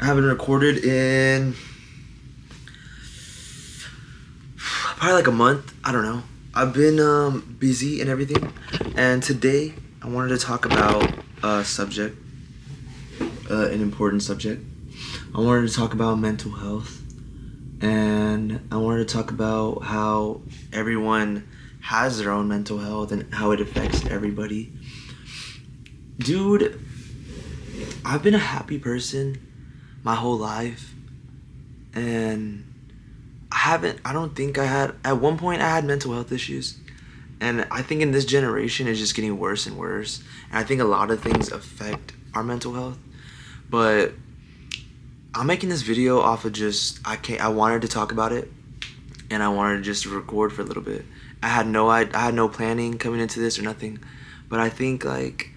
I haven't recorded in probably like a month. I don't know. I've been busy and everything, and today I wanted to talk about a subject, an important subject. I wanted to talk about mental health, and I wanted to talk about how everyone has their own mental health and how it affects everybody. Dude, I've been a happy person my whole life, and I don't think I had, at one point I had mental health issues, and I think in this generation it's just getting worse and worse, and I think a lot of things affect our mental health, but I'm making this video off of just, I wanted to talk about it, and I wanted to just record for a little bit. I had no planning coming into this or nothing, but I think like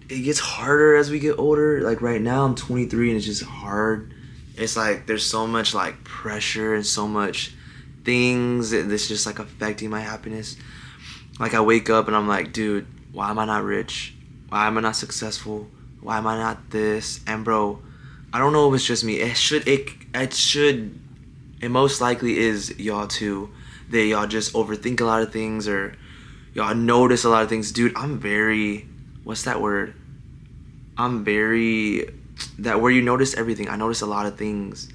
it gets harder as we get older. Like right now I'm 23 and it's just hard. It's like there's so much like pressure and so much things that's just like affecting my happiness. Like I wake up and I'm like, dude, why am I not rich? Why am I not successful? Why am I not this? And bro, I don't know if it's just me. It most likely is y'all too. That y'all just overthink a lot of things, or y'all notice a lot of things. Dude, what's that word? That where you notice everything. I notice a lot of things.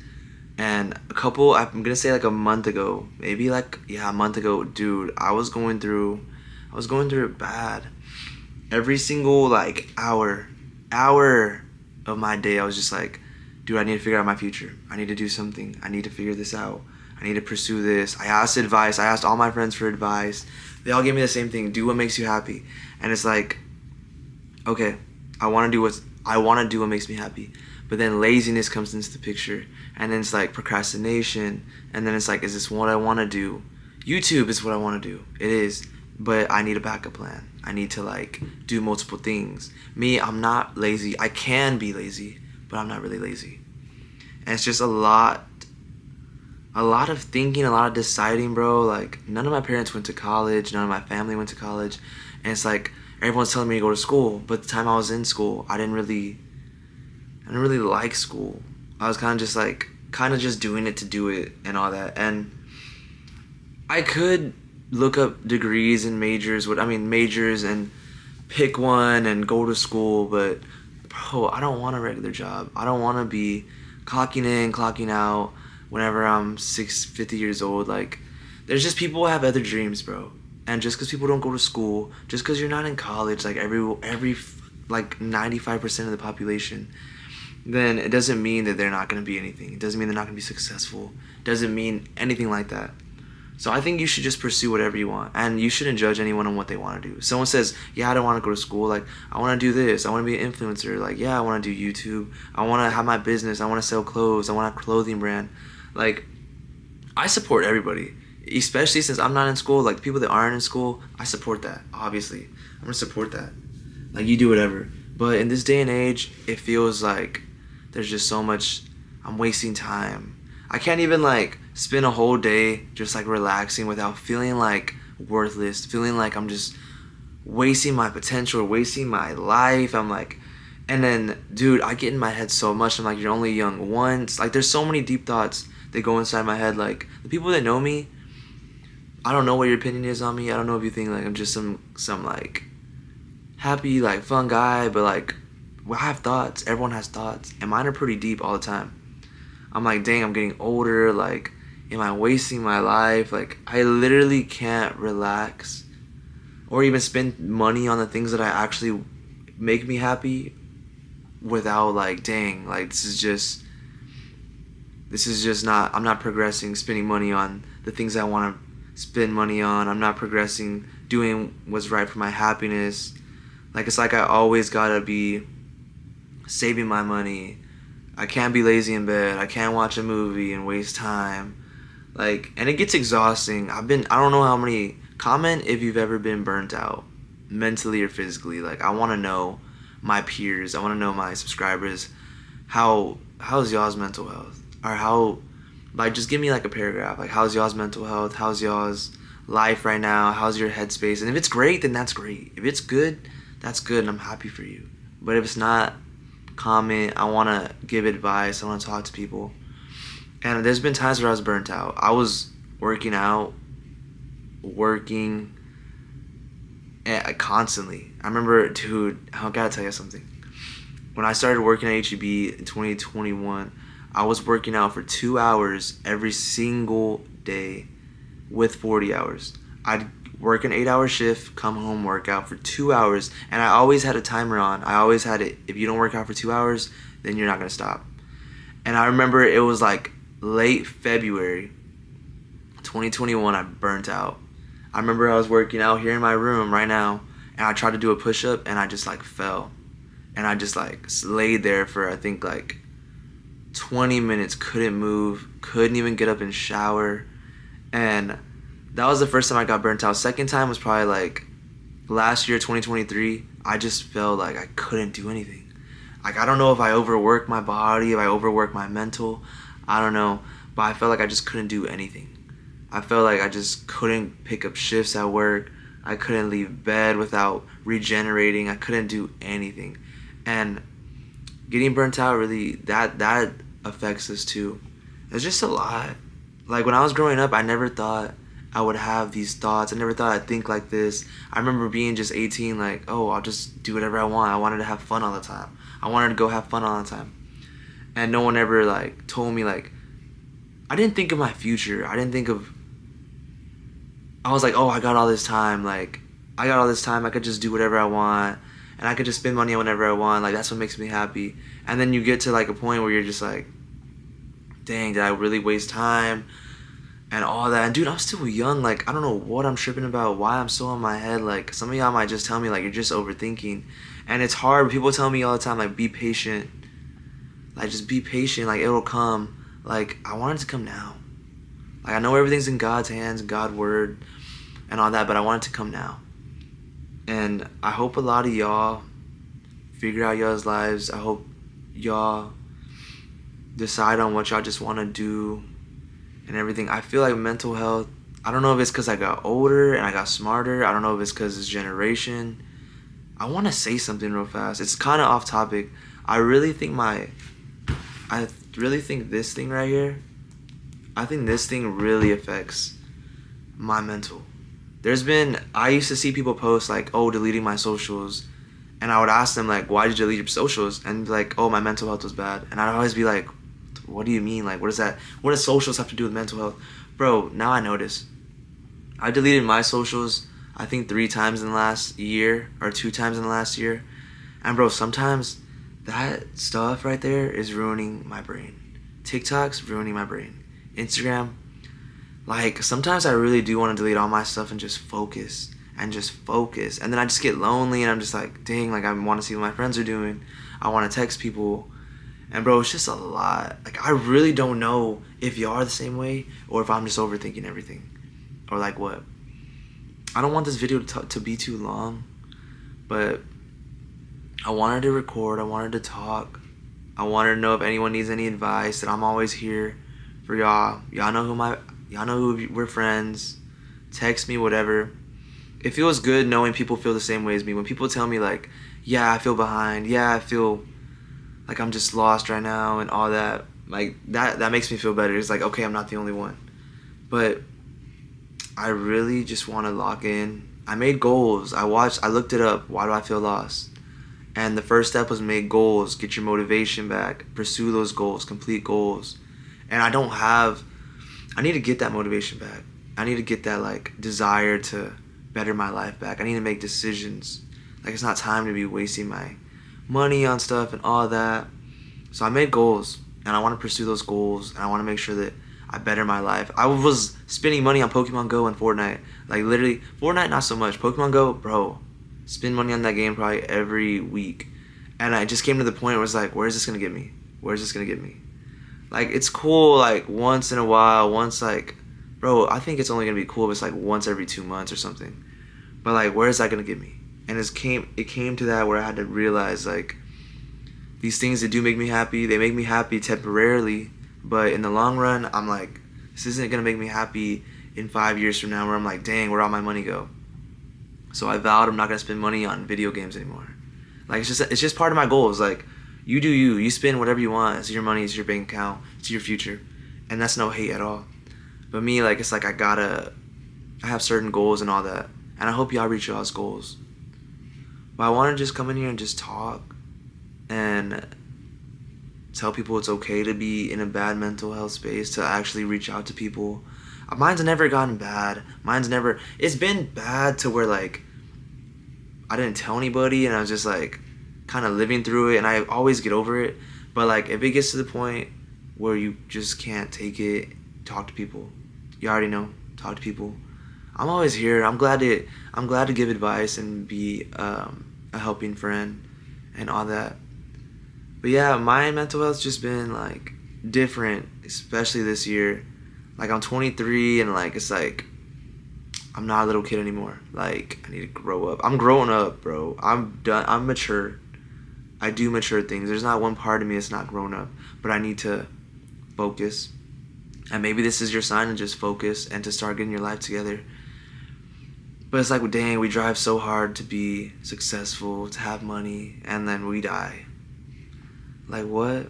And I'm gonna say like a month ago, maybe like, yeah, a month ago, dude, I was going through it bad. Every single like hour of my day, I was just like, dude, I need to figure out my future. I need to do something. I need to figure this out. I need to pursue this. I asked advice. I asked all my friends for advice. They all gave me the same thing. Do what makes you happy. And it's like, okay, I want to do what makes me happy. But then laziness comes into the picture. And then it's like procrastination. And then it's like, is this what I want to do? YouTube is what I want to do. It is. But I need a backup plan. I need to like do multiple things. Me, I'm not lazy. I can be lazy, but I'm not really lazy. And it's just a lot of thinking, a lot of deciding, bro. Like none of my parents went to college, none of my family went to college. And it's like everyone's telling me to go to school, but the time I was in school, I didn't really like school. I was kind of just doing it to do it and all that. And I could look up degrees and majors and pick one and go to school, but bro, I don't want a regular job. I don't want to be clocking in, clocking out whenever I'm 50 years old. Like, there's just people who have other dreams, bro. And just because people don't go to school, just because you're not in college, like every like 95% of the population, then it doesn't mean that they're not going to be anything. It doesn't mean they're not going to be successful. It doesn't mean anything like that. So I think you should just pursue whatever you want, and you shouldn't judge anyone on what they want to do. Someone says, yeah, I don't want to go to school. Like, I want to do this. I want to be an influencer. Like, yeah, I want to do YouTube. I want to have my business. I want to sell clothes. I want a clothing brand. Like, I support everybody, especially since I'm not in school. Like, the people that aren't in school, I support that, obviously. I'm going to support that. Like, you do whatever. But in this day and age, it feels like there's just so much, I'm wasting time. I can't even like spend a whole day just like relaxing without feeling like worthless, feeling like I'm just wasting my potential, wasting my life. I'm like, and then dude, I get in my head so much. I'm like, you're only young once. Like, there's so many deep thoughts that go inside my head. Like, the people that know me, I don't know what your opinion is on me. I don't know if you think like I'm just some like happy, like fun guy, but like, well, I have thoughts. Everyone has thoughts, and mine are pretty deep all the time. I'm like, dang, I'm getting older. Like, am I wasting my life? Like, I literally can't relax or even spend money on the things that I actually make me happy without like, dang, like this is just not, I'm not progressing spending money on the things I want to spend money on. I'm not progressing doing what's right for my happiness. Like, it's like I always gotta be saving my money. I can't be lazy in bed. I can't watch a movie and waste time. Like, and it gets exhausting. I don't know how many, comment if you've ever been burnt out, mentally or physically. Like, I want to know my peers. I want to know my subscribers. How's y'all's mental health? Or like, just give me like a paragraph. Like, how's y'all's mental health? How's y'all's life right now? How's your headspace? And if it's great, then that's great. If it's good, that's good, and I'm happy for you. But if it's not, comment. I want to give advice. I want to talk to people. And there's been times where I was burnt out. I was working out, working constantly. I remember, dude, I gotta tell you something. When I started working at HEB in 2021, I was working out for 2 hours every single day with 40 hours. I'd work an 8-hour shift, come home, work out for 2 hours, and I always had a timer on. I always had it. If you don't work out for 2 hours, then you're not gonna stop. And I remember it was like late February 2021, I burnt out. I remember I was working out here in my room right now, and I tried to do a push-up, and I just like fell. And I just like laid there for I think like 20 minutes, couldn't move, couldn't even get up and shower. And that was the first time I got burnt out. Second time was probably like last year, 2023. I just felt like I couldn't do anything. Like, I don't know if I overworked my body, if I overworked my mental, I don't know, but I felt like I just couldn't do anything. I felt like I just couldn't pick up shifts at work. I couldn't leave bed without regenerating. I couldn't do anything. And getting burnt out really, that affects us too. It's just a lot. Like, when I was growing up, I never thought I would have these thoughts. I never thought I'd think like this. I remember being just 18, like, oh, I'll just do whatever I want. I wanted to have fun all the time. I wanted to go have fun all the time. And no one ever, like, told me, like, I didn't think of my future. I was like, oh, I got all this time. Like, I got all this time. I could just do whatever I want. And I could just spend money on whatever I want. Like, that's what makes me happy. And then you get to, like, a point where you're just like, dang, did I really waste time? And all that. And dude, I'm still young. Like, I don't know what I'm tripping about, why I'm so in my head. Like, some of y'all might just tell me, like, you're just overthinking. And it's hard. People tell me all the time, like, be patient. Like, just be patient. Like, it'll come. Like, I want it to come now. Like, I know everything's in God's hands, God's word, and all that, but I want it to come now. And I hope a lot of y'all figure out y'all's lives. I hope y'all decide on what y'all just want to do and everything. I feel like mental health, I don't know if it's because I got older and I got smarter. I don't know if it's because it's generation. I want to say something real fast. It's kind of off topic. I really think this thing right here, I think this thing really affects my mental. I used to see people post like, oh, deleting my socials. And I would ask them like, why did you delete your socials? And be like, oh, my mental health was bad. And I'd always be like, what do you mean? Like, what does socials have to do with mental health? Bro, now I notice. I deleted my socials, I think 3 times in the last year, or 2 times in the last year. And bro, sometimes that stuff right there is ruining my brain. TikTok's ruining my brain. Instagram, like, sometimes I really do want to delete all my stuff and just focus. And then I just get lonely and I'm just like, dang, like, I want to see what my friends are doing. I want to text people. And bro, it's just a lot. Like, I really don't know if y'all are the same way or if I'm just overthinking everything. Or like what. I don't want this video to be too long, but I wanted to record. I wanted to talk. I wanted to know if anyone needs any advice, that I'm always here for y'all. Y'all know who we're friends. Text me, whatever. It feels good knowing people feel the same way as me. When people tell me like, yeah, I feel behind. Yeah, I feel like I'm just lost right now and all that. Like, that makes me feel better. It's like, okay, I'm not the only one. But I really just want to lock in. I made goals. I looked it up. Why do I feel lost? And the first step was make goals, get your motivation back, pursue those goals, complete goals. And I need to get that motivation back. I need to get that like desire to better my life back. I need to make decisions. Like, it's not time to be wasting my money on stuff and all that. So I made goals and I want to pursue those goals and I want to make sure that I better my life. I was spending money on Pokemon Go and Fortnite. Like, literally, Fortnite not so much. Pokemon Go, bro, spend money on that game probably every week. And I just came to the point where it's like, where's this gonna get me? Where's this gonna get me? Like, it's cool like once in a while, like, bro, I think it's only gonna be cool if it's like once every 2 months or something. But like, where is that gonna get me? And it came to that where I had to realize, like, these things that do make me happy, they make me happy temporarily, but in the long run, I'm like, this isn't gonna make me happy in 5 years from now, where I'm like, dang, where'd all my money go? So I vowed I'm not gonna spend money on video games anymore. Like, it's just part of my goals. Like, You do you. You spend whatever you want. It's your money. It's your bank account. It's your future, and that's no hate at all. But me, like, it's like I have certain goals and all that, and I hope y'all reach y'all's goals. But I want to just come in here and just talk and tell people it's okay to be in a bad mental health space, to actually reach out to people. Mine's never gotten bad. It's been bad to where, like, I didn't tell anybody and I was just, like, kind of living through it, and I always get over it. But, like, if it gets to the point where you just can't take it, talk to people. You already know, talk to people. I'm always here. I'm glad to give advice and be a helping friend and all that. But yeah, my mental health's just been, like, different, especially this year. Like, I'm 23 and, like, it's like I'm not a little kid anymore. Like, I need to grow up. I'm growing up, bro. I'm done. I'm mature. I do mature things. There's not one part of me that's not grown up, but I need to focus. And maybe this is your sign to just focus and to start getting your life together. But it's like, dang, we drive so hard to be successful, to have money, and then we die. Like, what?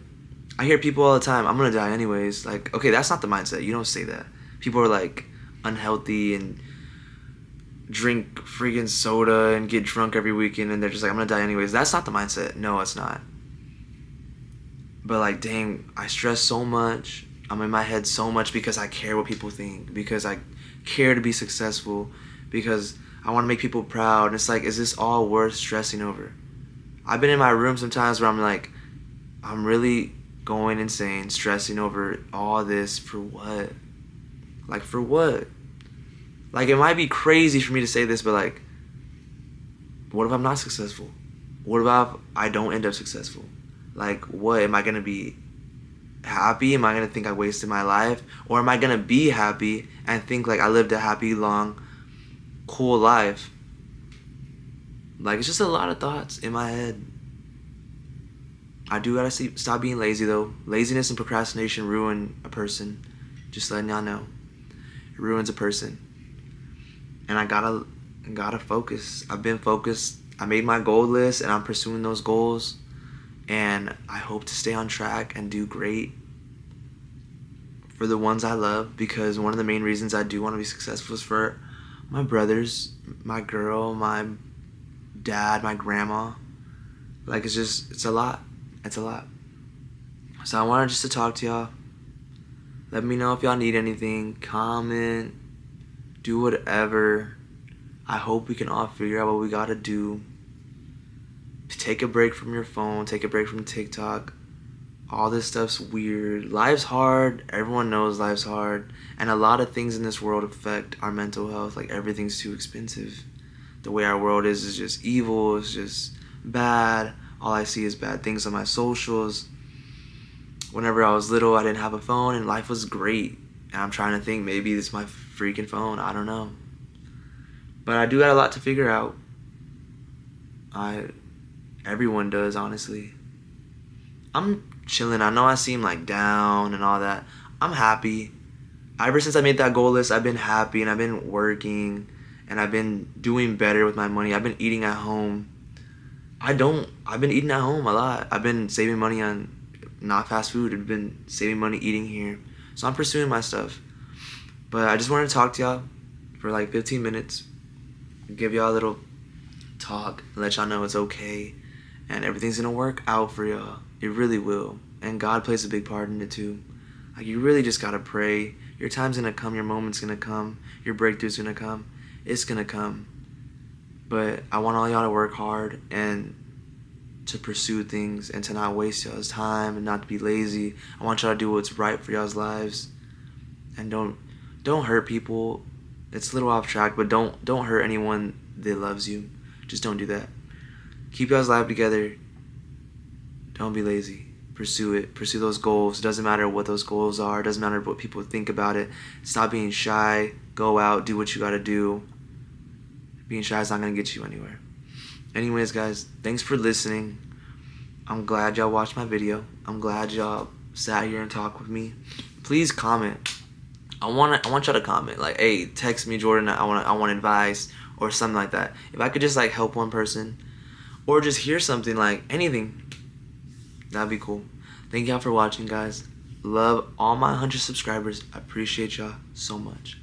I hear people all the time, I'm gonna die anyways. Like, okay, that's not the mindset. You don't say that. People are, like, unhealthy and drink freaking soda and get drunk every weekend, and they're just like, I'm gonna die anyways. That's not the mindset. No, it's not. But, like, dang, I stress so much. I'm in my head so much because I care what people think, because I care to be successful, because I want to make people proud. And it's like, is this all worth stressing over? I've been in my room sometimes where I'm like, I'm really going insane, stressing over all this for what? Like, for what? Like, it might be crazy for me to say this, but, like, what if I'm not successful? What if I don't end up successful? Like, what? Am I going to be happy? Am I going to think I wasted my life? Or am I going to be happy and think, like, I lived a happy, long, cool life? Like, it's just a lot of thoughts in my head. I do gotta stop being lazy, though. Laziness and procrastination ruin a person. Just letting y'all know. It ruins a person. And I gotta focus. I've been focused. I made my goal list, and I'm pursuing those goals. And I hope to stay on track and do great for the ones I love, because one of the main reasons I do want to be successful is for my brothers, my girl, my dad, my grandma. Like, it's a lot. It's a lot. So I wanted just to talk to y'all. Let me know if y'all need anything. Comment. Do whatever. I hope we can all figure out what we gotta do. Take a break from your phone. Take a break from TikTok. All this stuff's weird. Life's hard. Everyone knows life's hard. And a lot of things in this world affect our mental health. Like, everything's too expensive. The way our world is just evil. It's just bad. All I see is bad things on my socials. Whenever I was little, I didn't have a phone, and life was great. And I'm trying to think, maybe it's my freaking phone. I don't know. But I do got a lot to figure out. Everyone does, honestly. I'm chilling. I know I seem, like, down and all that. I'm happy. Ever since I made that goal list, I've been happy, and I've been working, and I've been doing better with my money. I've been eating at home. I've been eating at home a lot. I've been saving money on not fast food. I've been saving money eating here. So I'm pursuing my stuff. But I just wanted to talk to y'all for like 15 minutes. Give y'all a little talk. Let y'all know it's okay. And everything's going to work out for y'all. It really will. And God plays a big part in it too. Like, you really just got to pray. Your time's going to come. Your moment's going to come. Your breakthrough's going to come. It's going to come. But I want all y'all to work hard and to pursue things and to not waste y'all's time and not to be lazy. I want y'all to do what's right for y'all's lives. And don't hurt people. It's a little off track, but don't hurt anyone that loves you. Just don't do that. Keep y'all's life together. Don't be lazy. Pursue it. Pursue those goals. It doesn't matter what those goals are. It doesn't matter what people think about it. Stop being shy. Go out. Do what you gotta do. Being shy is not going to get you anywhere. Anyways, guys, thanks for listening. I'm glad y'all watched my video. I'm glad y'all sat here and talked with me. Please comment. I want y'all to comment. Like, hey, text me, Jordan. I want advice or something like that. If I could just, like, help one person or just hear something, like, anything, That'd be cool. Thank y'all for watching, guys. Love all my 100 subscribers. I appreciate y'all so much.